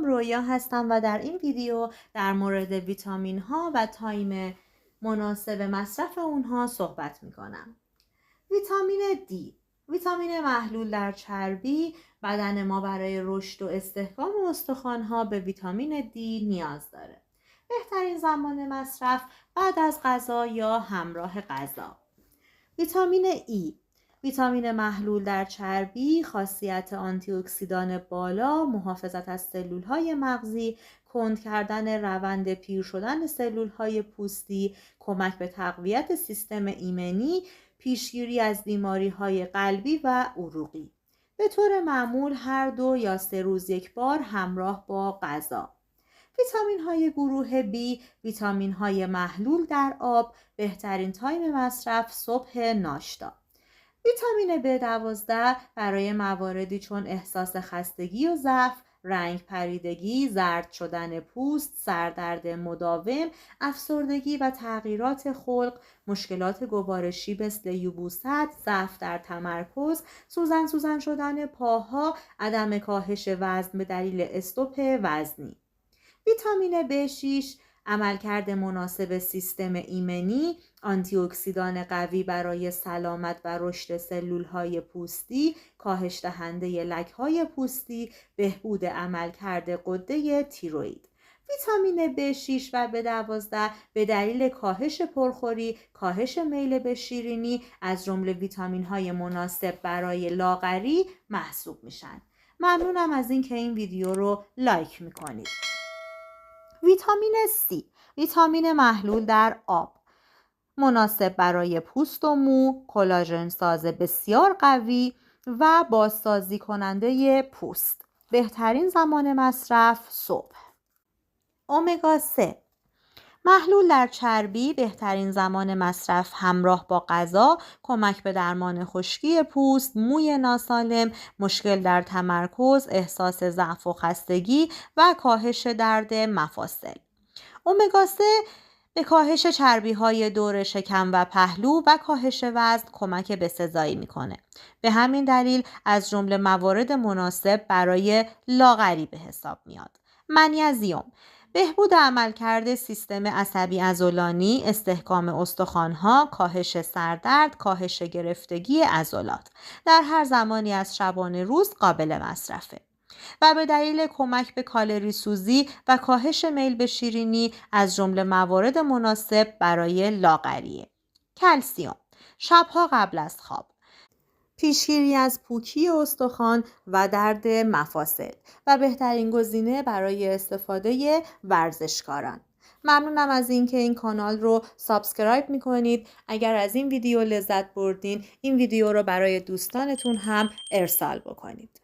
سلام، رویا هستم و در این ویدیو در مورد ویتامین ها و تایم مناسب مصرف اونها صحبت میکنم. ویتامین D، ویتامین محلول در چربی. بدن ما برای رشد و استحکام استخوان ها به ویتامین D نیاز داره. بهترین زمان مصرف بعد از غذا یا همراه غذا. ویتامین E، ویتامین محلول در چربی، خاصیت آنتی اکسیدان بالا، محافظت از سلولهای مغزی، کند کردن روند پیر شدن سلولهای پوستی، کمک به تقویت سیستم ایمنی، پیشگیری از بیماریهای قلبی و عروقی. به طور معمول هر 2 یا 3 روز یک بار همراه با غذا. ویتامین های گروه B، ویتامین های محلول در آب. بهترین تایم مصرف صبح ناشتا. ویتامین B12 برای مواردی چون احساس خستگی و ضعف، رنگ پریدگی، زرد شدن پوست، سردرد مداوم، افسردگی و تغییرات خلق، مشکلات گوارشی مثل یبوست، ضعف در تمرکز، سوزن شدن پاها، عدم کاهش وزن به دلیل استوپ وزنی. ویتامین B6، عملکرد مناسب سیستم ایمنی، آنتی اکسیدان قوی برای سلامت و رشد سلولهای پوستی، کاهش دهنده لک‌های پوستی، بهبود عملکرد غده تیروئید. ویتامین B6 و B12 به دلیل کاهش پرخوری، کاهش میل به شیرینی از جمله ویتامین‌های مناسب برای لاغری محسوب میشن. ممنونم از اینکه این ویدیو رو لایک میکنید. ویتامین C، ویتامین محلول در آب، مناسب برای پوست و مو، کلاژن ساز بسیار قوی و بازسازی کننده پوست. بهترین زمان مصرف صبح. امگا 3، محلول در چربی. بهترین زمان مصرف همراه با غذا، کمک به درمان خشکی پوست، موی ناسالم، مشکل در تمرکز، احساس ضعف و خستگی و کاهش درد مفاصل. امگا 3 به کاهش چربی‌های دور شکم و پهلو و کاهش وزن کمک بسزایی میکنه. به همین دلیل از جمله موارد مناسب برای لاغری به حساب میاد. منیزیم، بهبود عملکرد سیستم عصبی عضلانی، استحکام استخوان‌ها، کاهش سردرد، کاهش گرفتگی عضلات. در هر زمانی از شبانه روز قابل مصرفه و به دلیل کمک به کالری سوزی و کاهش میل به شیرینی از جمله موارد مناسب برای لاغریه. کلسیم، شبها قبل از خواب، پیشگیری از پوکی استخوان و درد مفاصل و بهترین گزینه برای استفاده ورزشکاران. ممنونم از اینکه این کانال رو سابسکرایب میکنید. اگر از این ویدیو لذت بردین این ویدیو رو برای دوستانتون هم ارسال بکنید.